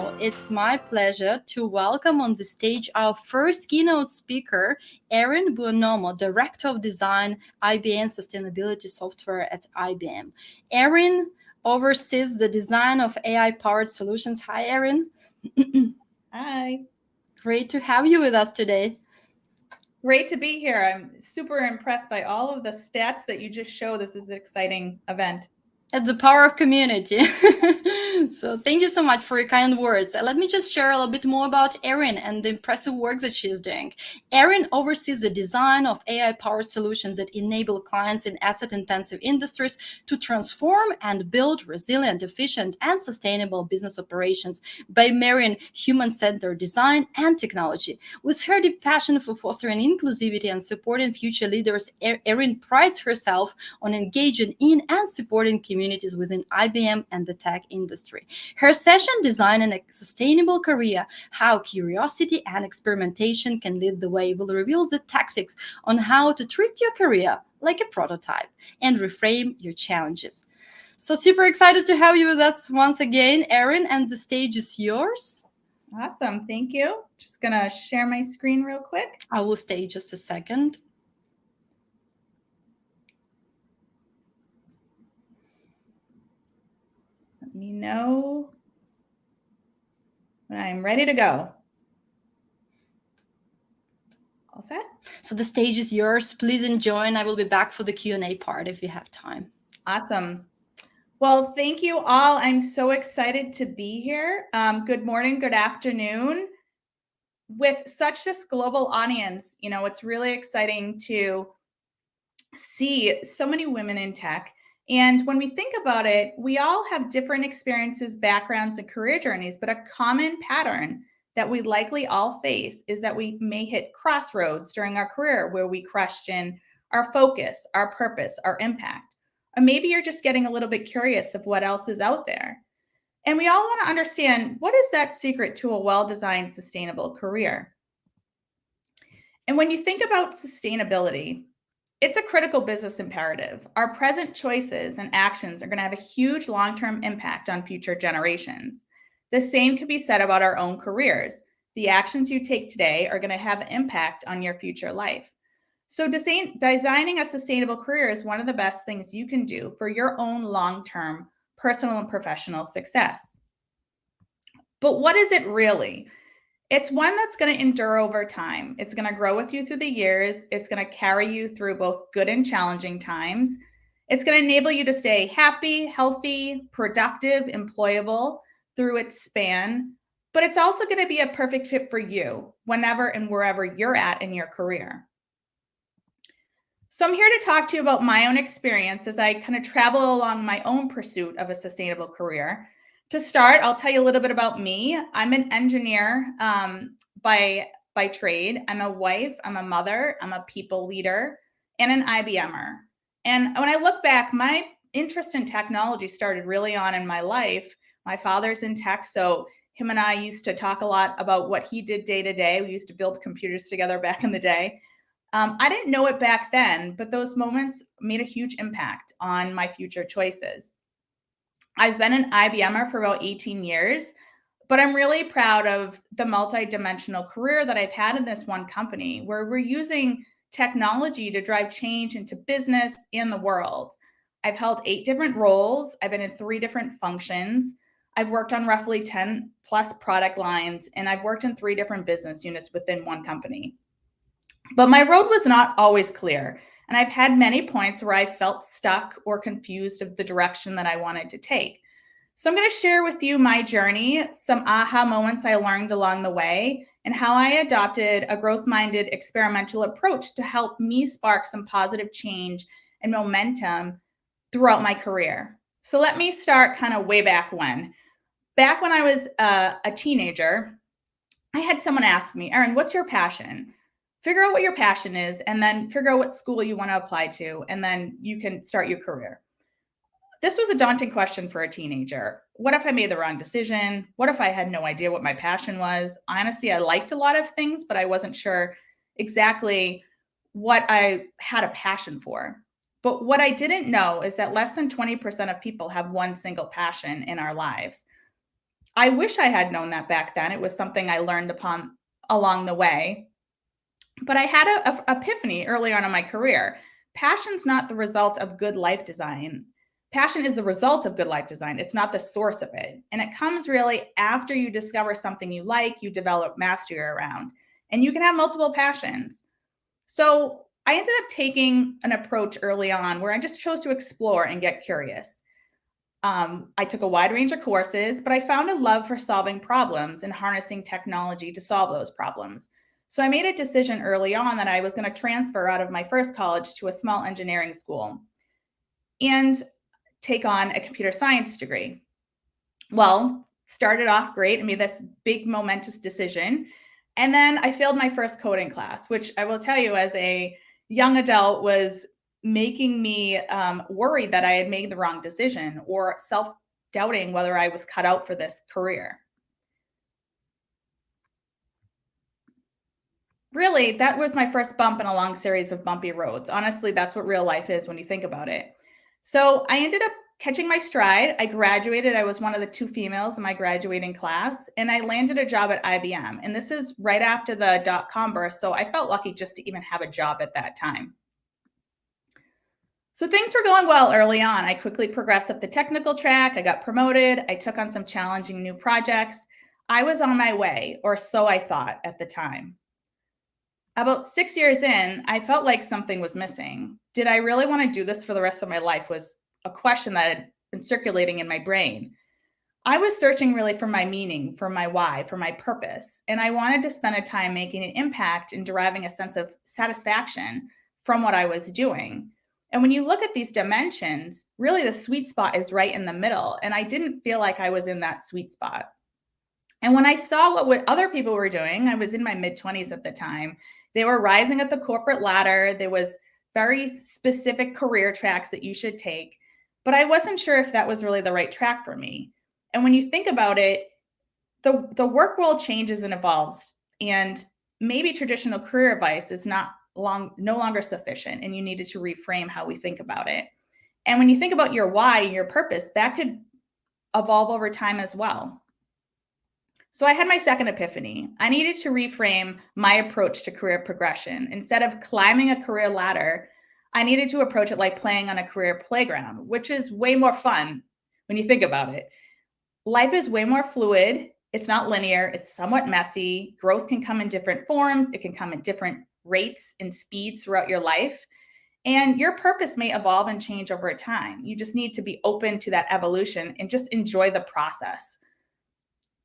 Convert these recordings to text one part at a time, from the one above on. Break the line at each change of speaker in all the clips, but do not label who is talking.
So it's my pleasure to welcome on the stage our first keynote speaker, Erin Buonomo, Director of Design, IBM Sustainability Software at IBM. Erin oversees the design of AI-powered solutions. Hi, Erin.
Hi.
Great to have you with us today.
Great to be here. I'm super impressed by all of the stats that you just showed. This is an exciting event.
It's the power of community. So thank you so much for your kind words. Let me just share a little bit more about Erin and the impressive work that she's doing. Erin oversees the design of AI-powered solutions that enable clients in asset-intensive industries to transform and build resilient, efficient, and sustainable business operations by marrying human-centered design and technology. With her deep passion for fostering inclusivity and supporting future leaders, Erin prides herself on engaging in and supporting communities within IBM and the tech industry. Her session, Designing a Sustainable Career, How Curiosity and Experimentation Can Lead the Way, will reveal the tactics on how to treat your career like a prototype and reframe your challenges. So super excited to have you with us once again, Erin, and the stage is yours.
Awesome. Thank you. Just going to share my screen real quick.
I will stay just a second.
Let me know when I'm ready to go. All set?
So the stage is yours. Please enjoy, and I will be back for the Q&A part if you have time.
Awesome. Well, thank you all. I'm so excited to be here. Good morning, good afternoon. With such this global audience, it's really exciting to see so many women in tech. And when we think about it, we all have different experiences, backgrounds, and career journeys, but a common pattern that we likely all face is that we may hit crossroads during our career where we question our focus, our purpose, our impact. Or maybe you're just getting a little bit curious of what else is out there. And we all want to understand, what is that secret to a well-designed, sustainable career? And when you think about sustainability, it's a critical business imperative. Our present choices and actions are going to have a huge long-term impact on future generations. The same can be said about our own careers. The actions you take today are going to have an impact on your future life. So designing a sustainable career is one of the best things you can do for your own long-term personal and professional success. But what is it really? It's one that's going to endure over time. It's going to grow with you through the years. It's going to carry you through both good and challenging times. It's going to enable you to stay happy, healthy, productive, employable through its span. But it's also going to be a perfect fit for you whenever and wherever you're at in your career. So I'm here to talk to you about my own experience as I kind of travel along my own pursuit of a sustainable career. To start, I'll tell you a little bit about me. I'm an engineer by trade. I'm a wife, I'm a mother, I'm a people leader, and an IBMer. And when I look back, my interest in technology started really on in my life. My father's in tech, so him and I used to talk a lot about what he did day to day. We used to build computers together back in the day. I didn't know it back then, but those moments made a huge impact on my future choices. I've been an IBMer for about 18 years, but I'm really proud of the multi-dimensional career that I've had in this one company where we're using technology to drive change into business and the world. I've held 8 different roles. I've been in 3 different functions. I've worked on roughly 10 plus product lines, and I've worked in 3 different business units within one company. But my road was not always clear. And I've had many points where I felt stuck or confused of the direction that I wanted to take. So I'm going to share with you my journey, some aha moments I learned along the way, and how I adopted a growth-minded experimental approach to help me spark some positive change and momentum throughout my career. So let me start kind of way back when. Back when I was a teenager, I had someone ask me, Erin, what's your passion? Figure out what your passion is, and then figure out what school you want to apply to, and then you can start your career. This was a daunting question for a teenager. What if I made the wrong decision? What if I had no idea what my passion was? Honestly, I liked a lot of things, but I wasn't sure exactly what I had a passion for. But what I didn't know is that less than 20% of people have one single passion in our lives. I wish I had known that back then. It was something I learned along the way. But I had a epiphany early on in my career. Passion's not the result of good life design. Passion is the result of good life design. It's not the source of it. And it comes really after you discover something you like, you develop mastery around. And you can have multiple passions. So I ended up taking an approach early on where I just chose to explore and get curious. I took a wide range of courses, but I found a love for solving problems and harnessing technology to solve those problems. So I made a decision early on that I was going to transfer out of my first college to a small engineering school and take on a computer science degree. Well, started off great and made this big momentous decision. And then I failed my first coding class, which I will tell you as a young adult was making me worried that I had made the wrong decision or self-doubting whether I was cut out for this career. Really, that was my first bump in a long series of bumpy roads. Honestly, that's what real life is when you think about it. So I ended up catching my stride. I graduated. I was one of the 2 females in my graduating class, and I landed a job at IBM. And this is right after the dot-com burst. So I felt lucky just to even have a job at that time. So things were going well early on. I quickly progressed up the technical track. I got promoted. I took on some challenging new projects. I was on my way, or so I thought at the time. About 6 years in, I felt like something was missing. Did I really want to do this for the rest of my life was a question that had been circulating in my brain. I was searching really for my meaning, for my why, for my purpose, and I wanted to spend a time making an impact and deriving a sense of satisfaction from what I was doing. And when you look at these dimensions, really the sweet spot is right in the middle, and I didn't feel like I was in that sweet spot. And when I saw what other people were doing, I was in my mid-20s at the time. They were rising up the corporate ladder. There was very specific career tracks that you should take, but I wasn't sure if that was really the right track for me. And when you think about it, the work world changes and evolves, and maybe traditional career advice is no longer sufficient, and you needed to reframe how we think about it. And when you think about your why, your purpose, that could evolve over time as well. So I had my second epiphany. I needed to reframe my approach to career progression. Instead of climbing a career ladder, I needed to approach it like playing on a career playground, which is way more fun when you think about it. Life is way more fluid. It's not linear. It's somewhat messy. Growth can come in different forms. It can come at different rates and speeds throughout your life. And your purpose may evolve and change over time. You just need to be open to that evolution and just enjoy the process.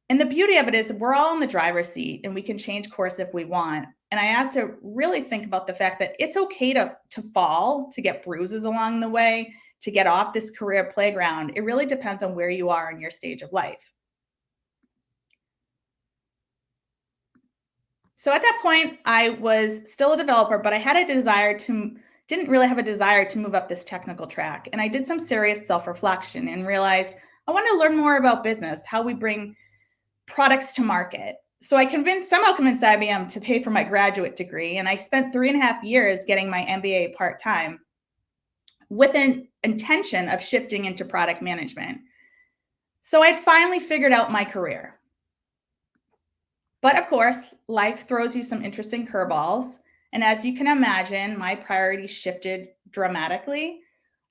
And the beauty of it is we're all in the driver's seat and we can change course if we want. And I had to really think about the fact that it's okay to fall, to get bruises along the way, to get off this career playground. It really depends on where you are in your stage of life. So at that point, I was still a developer, but I had a desire didn't really have a desire to move up this technical track. And I did some serious self-reflection and realized I want to learn more about business, how we bring products to market. So I somehow convinced IBM to pay for my graduate degree. And I spent 3.5 years getting my MBA part-time with an intention of shifting into product management. So I'd finally figured out my career. But of course, life throws you some interesting curveballs. And as you can imagine, my priorities shifted dramatically.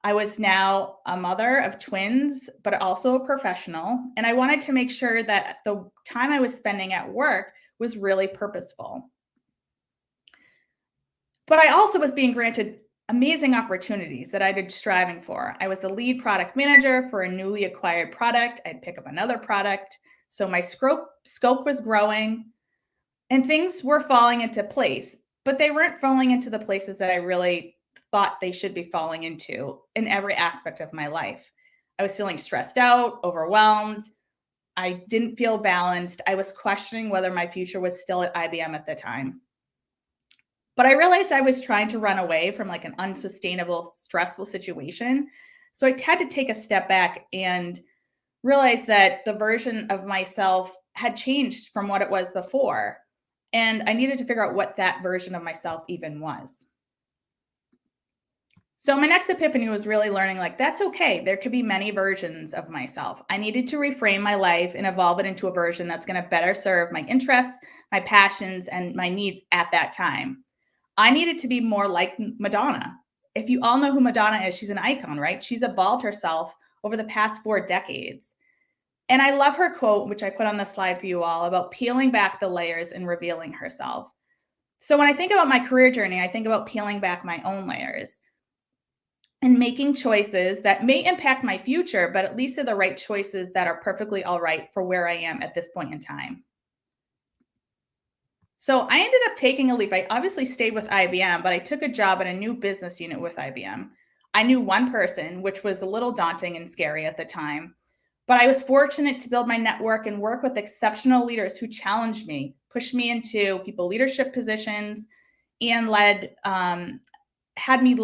I was now a mother of twins, but also a professional. And I wanted to make sure that the time I was spending at work was really purposeful. But I also was being granted amazing opportunities that I'd been striving for. I was the lead product manager for a newly acquired product. I'd pick up another product. So my scope was growing and things were falling into place, but they weren't falling into the places that I really thought they should be falling into in every aspect of my life. I was feeling stressed out, overwhelmed. I didn't feel balanced. I was questioning whether my future was still at IBM at the time. But I realized I was trying to run away from like an unsustainable, stressful situation. So I had to take a step back and realize that the version of myself had changed from what it was before. And I needed to figure out what that version of myself even was. So my next epiphany was really learning like, that's okay. There could be many versions of myself. I needed to reframe my life and evolve it into a version that's going to better serve my interests, my passions, and my needs at that time. I needed to be more like Madonna. If you all know who Madonna is, she's an icon, right? She's evolved herself over the past 4 decades. And I love her quote, which I put on the slide for you all, about peeling back the layers and revealing herself. So when I think about my career journey, I think about peeling back my own layers and making choices that may impact my future, but at least are the right choices that are perfectly all right for where I am at this point in time. So I ended up taking a leap. I obviously stayed with IBM, but I took a job at a new business unit with IBM. I knew one person, which was a little daunting and scary at the time, but I was fortunate to build my network and work with exceptional leaders who challenged me, pushed me into people leadership positions, and had me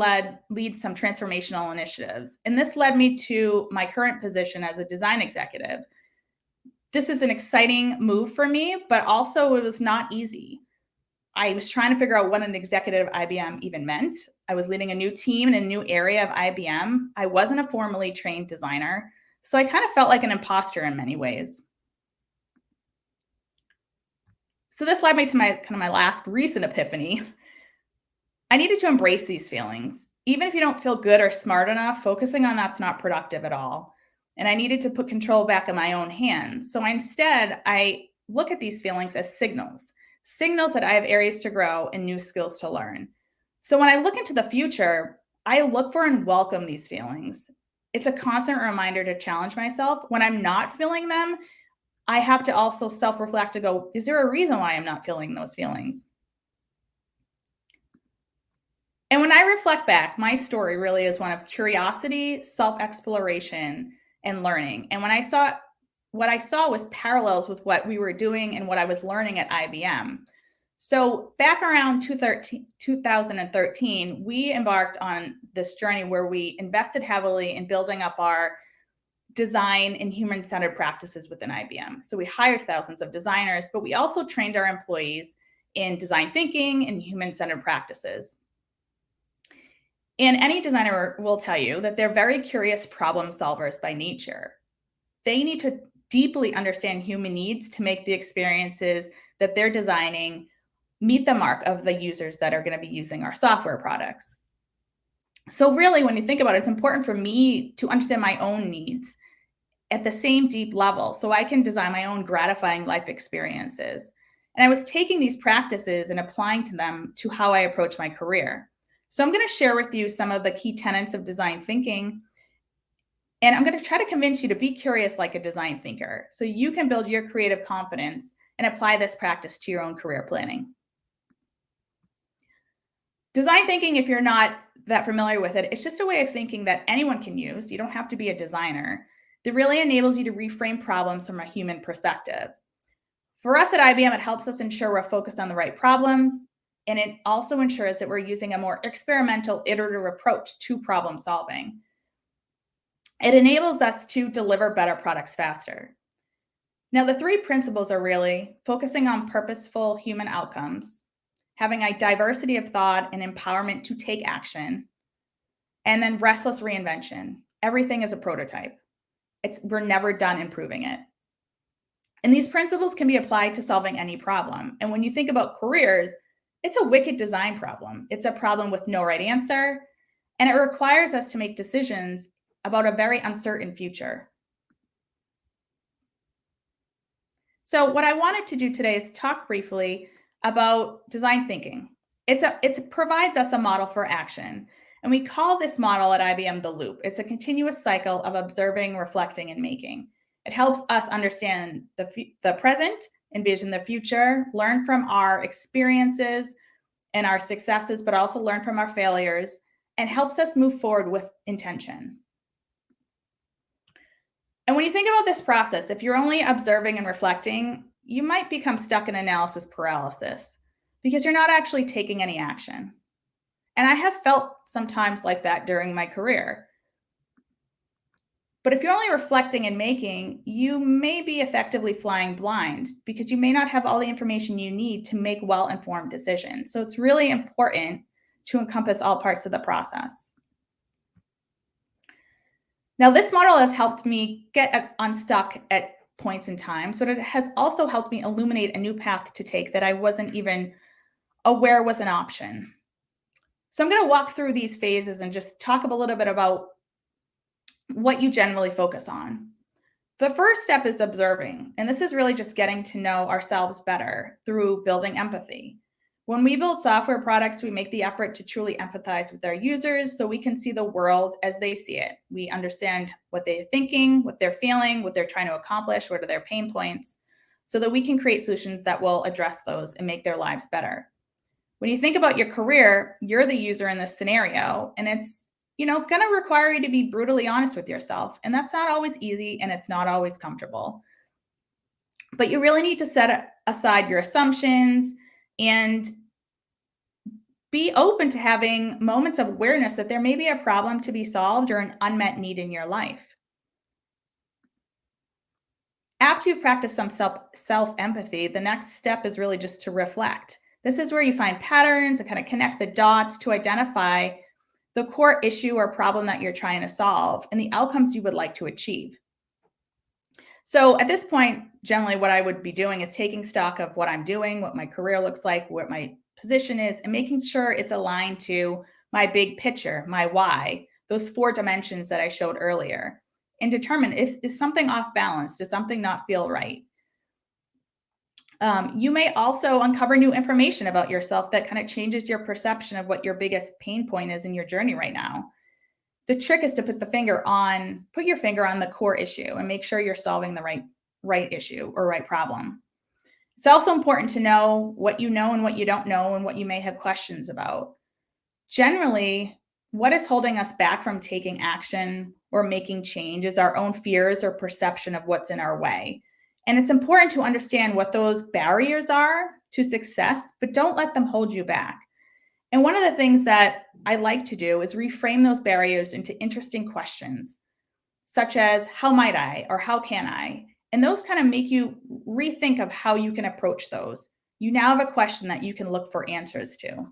lead some transformational initiatives. And this led me to my current position as a design executive. This is an exciting move for me, but also it was not easy. I was trying to figure out what an executive IBM even meant. I was leading a new team in a new area of IBM. I wasn't a formally trained designer, so I kind of felt like an imposter in many ways. So this led me to my last recent epiphany. I needed to embrace these feelings. Even if you don't feel good or smart enough, focusing on that's not productive at all. And I needed to put control back in my own hands. So instead, I look at these feelings as signals that I have areas to grow and new skills to learn. So when I look into the future, I look for and welcome these feelings. It's a constant reminder to challenge myself. When I'm not feeling them, I have to also self-reflect to go, is there a reason why I'm not feeling those feelings? And when I reflect back, my story really is one of curiosity, self-exploration, and learning. And what I saw was parallels with what we were doing and what I was learning at IBM. So back around 2013, we embarked on this journey where we invested heavily in building up our design and human-centered practices within IBM. So we hired thousands of designers, but we also trained our employees in design thinking and human-centered practices. And any designer will tell you that they're very curious problem solvers by nature. They need to deeply understand human needs to make the experiences that they're designing meet the mark of the users that are going to be using our software products. So really, when you think about it, it's important for me to understand my own needs at the same deep level so I can design my own gratifying life experiences. And I was taking these practices and applying to them to how I approach my career. So I'm going to share with you some of the key tenets of design thinking. And I'm going to try to convince you to be curious like a design thinker so you can build your creative confidence and apply this practice to your own career planning. Design thinking, if you're not that familiar with it, it's just a way of thinking that anyone can use. You don't have to be a designer. That really enables you to reframe problems from a human perspective. For us at IBM, it helps us ensure we're focused on the right problems. And it also ensures that we're using a more experimental, iterative approach to problem solving. It enables us to deliver better products faster. Now, the 3 principles are really focusing on purposeful human outcomes, having a diversity of thought and empowerment to take action, and then restless reinvention. Everything is a prototype. We're never done improving it. And these principles can be applied to solving any problem. And when you think about careers, it's a wicked design problem. It's a problem with no right answer, and it requires us to make decisions about a very uncertain future. So what I wanted to do today is talk briefly about design thinking. It provides us a model for action, and we call this model at IBM the loop. It's a continuous cycle of observing, reflecting, and making. It helps us understand the present, envision the future, learn from our experiences and our successes, but also learn from our failures, and helps us move forward with intention. And when you think about this process, if you're only observing and reflecting, you might become stuck in analysis paralysis because you're not actually taking any action. And I have felt sometimes like that during my career. But if you're only reflecting and making, you may be effectively flying blind because you may not have all the information you need to make well-informed decisions. So it's really important to encompass all parts of the process. Now, this model has helped me get unstuck at points in time, but it has also helped me illuminate a new path to take that I wasn't even aware was an option. So I'm going to walk through these phases and just talk a little bit about what you generally focus on. The first step is observing, and this is really just getting to know ourselves better through building empathy. When we build software products, we make the effort to truly empathize with our users so we can see the world as they see it. We understand what they're thinking, what they're feeling, what they're trying to accomplish, what are their pain points, so that we can create solutions that will address those and make their lives better. When you think about your career, you're the user in this scenario, and it's going to require you to be brutally honest with yourself. And that's not always easy, and it's not always comfortable. But you really need to set aside your assumptions and be open to having moments of awareness that there may be a problem to be solved or an unmet need in your life. After you've practiced some self-empathy, the next step is really just to reflect. This is where you find patterns and kind of connect the dots to identify the core issue or problem that you're trying to solve and the outcomes you would like to achieve. So at this point, generally what I would be doing is taking stock of what I'm doing, what my career looks like, what my position is, and making sure it's aligned to my big picture, my why, those 4 dimensions that I showed earlier, and determine is something off balance? Does something not feel right? You may also uncover new information about yourself that kind of changes your perception of what your biggest pain point is in your journey right now. The trick is to put your finger on the core issue and make sure you're solving the right issue or right problem. It's also important to know what you know and what you don't know and what you may have questions about. Generally, what is holding us back from taking action or making change is our own fears or perception of what's in our way. And it's important to understand what those barriers are to success, but don't let them hold you back. And one of the things that I like to do is reframe those barriers into interesting questions, such as how might I or how can I? And those kind of make you rethink of how you can approach those. You now have a question that you can look for answers to.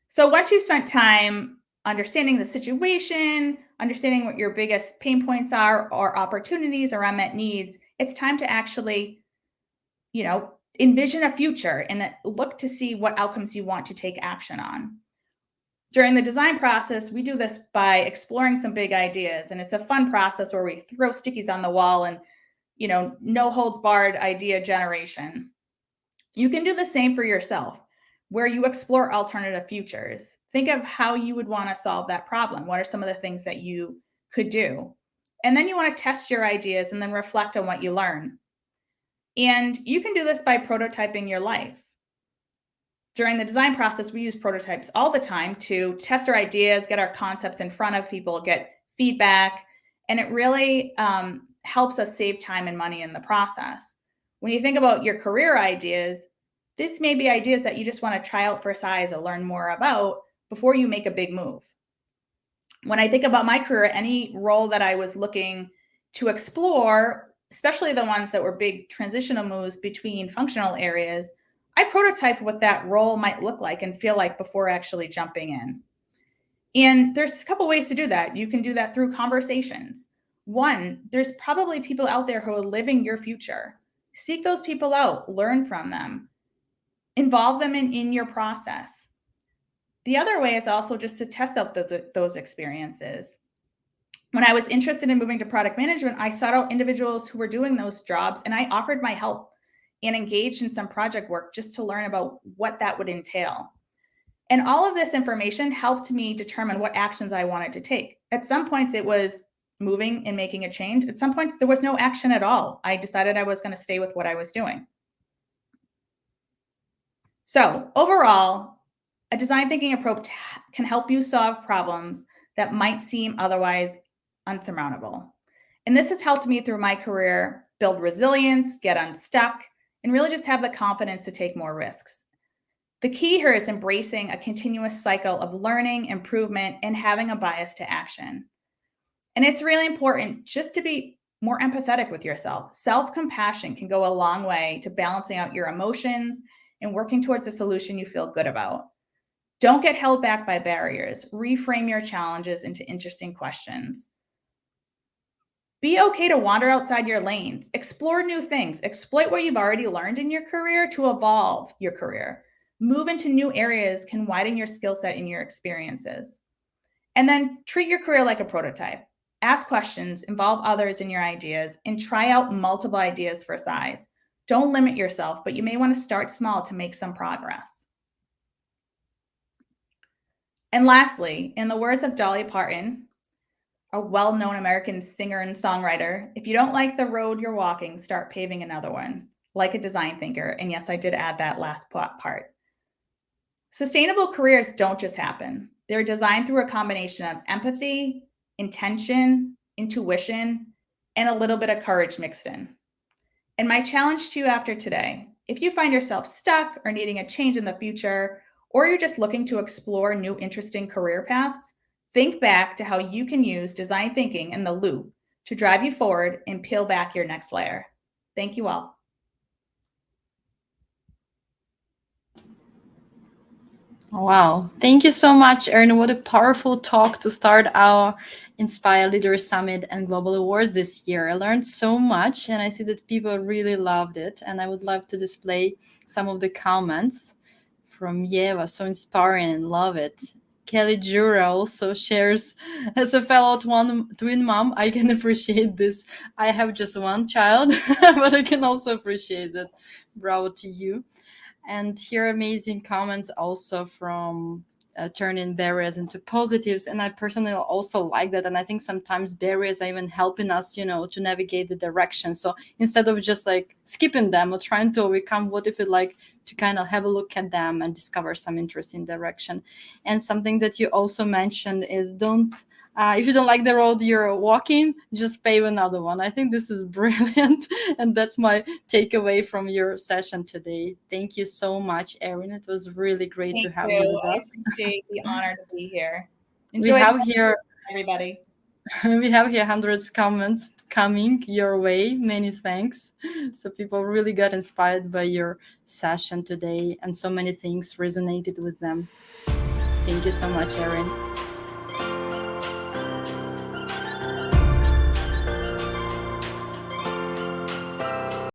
So once you've spent time understanding the situation, understanding what your biggest pain points are or opportunities or unmet needs, it's time to actually, envision a future and look to see what outcomes you want to take action on. During the design process, we do this by exploring some big ideas, and it's a fun process where we throw stickies on the wall and, no holds barred idea generation. You can do the same for yourself, where you explore alternative futures. Think of how you would want to solve that problem. What are some of the things that you could do? And then you want to test your ideas and then reflect on what you learn. And you can do this by prototyping your life. During the design process, we use prototypes all the time to test our ideas, get our concepts in front of people, get feedback, and it really helps us save time and money in the process. When you think about your career ideas, this may be ideas that you just want to try out for size or learn more about before you make a big move. When I think about my career, any role that I was looking to explore, especially the ones that were big transitional moves between functional areas, I prototype what that role might look like and feel like before actually jumping in. And there's a couple ways to do that. You can do that through conversations. One, there's probably people out there who are living your future. Seek those people out, learn from them, involve them in your process. The other way is also just to test out those experiences. When I was interested in moving to product management, I sought out individuals who were doing those jobs, and I offered my help and engaged in some project work just to learn about what that would entail. And all of this information helped me determine what actions I wanted to take. At some points, it was moving and making a change. At some points, there was no action at all. I decided I was going to stay with what I was doing. So overall, a design thinking approach can help you solve problems that might seem otherwise unsurmountable. And this has helped me through my career build resilience, get unstuck, and really just have the confidence to take more risks. The key here is embracing a continuous cycle of learning, improvement, and having a bias to action. And it's really important just to be more empathetic with yourself. Self-compassion can go a long way to balancing out your emotions and working towards a solution you feel good about. Don't get held back by barriers. Reframe your challenges into interesting questions. Be okay to wander outside your lanes. Explore new things. Exploit what you've already learned in your career to evolve your career. Move into new areas can widen your skill set and your experiences. And then treat your career like a prototype. Ask questions, involve others in your ideas, and try out multiple ideas for size. Don't limit yourself, but you may want to start small to make some progress. And lastly, in the words of Dolly Parton, a well-known American singer and songwriter, if you don't like the road you're walking, start paving another one, like a design thinker. And yes, I did add that last part. Sustainable careers don't just happen. They're designed through a combination of empathy, intention, intuition, and a little bit of courage mixed in. And my challenge to you after today, if you find yourself stuck or needing a change in the future, or you're just looking to explore new interesting career paths, think back to how you can use design thinking in the loop to drive you forward and peel back your next layer. Thank you all.
Wow. Thank you so much, Erin. What a powerful talk to start our Inspire Leaders Summit and Global Awards this year. I learned so much, and I see that people really loved it. And I would love to display some of the comments from Yeva. So inspiring and love it. Kelly Jura also shares, as a fellow twin mom, I can appreciate this. I have just one child, but I can also appreciate it. Bravo to you. And here amazing comments also from turning barriers into positives. And I personally also like that. And I think sometimes barriers are even helping us, to navigate the direction. So instead of just like skipping them or trying to overcome, what if it like to kind of have a look at them and discover some interesting direction. And something that you also mentioned is if you don't like the road you're walking, just pave another one. I think this is brilliant. And that's my takeaway from your session today. Thank you so much, Erin. It was really great to have you with us.
I appreciate the honor to be here.
Enjoy.
Everybody.
We have here hundreds of comments coming your way. Many thanks. So people really got inspired by your session today, and so many things resonated with them. Thank you so much, Erin.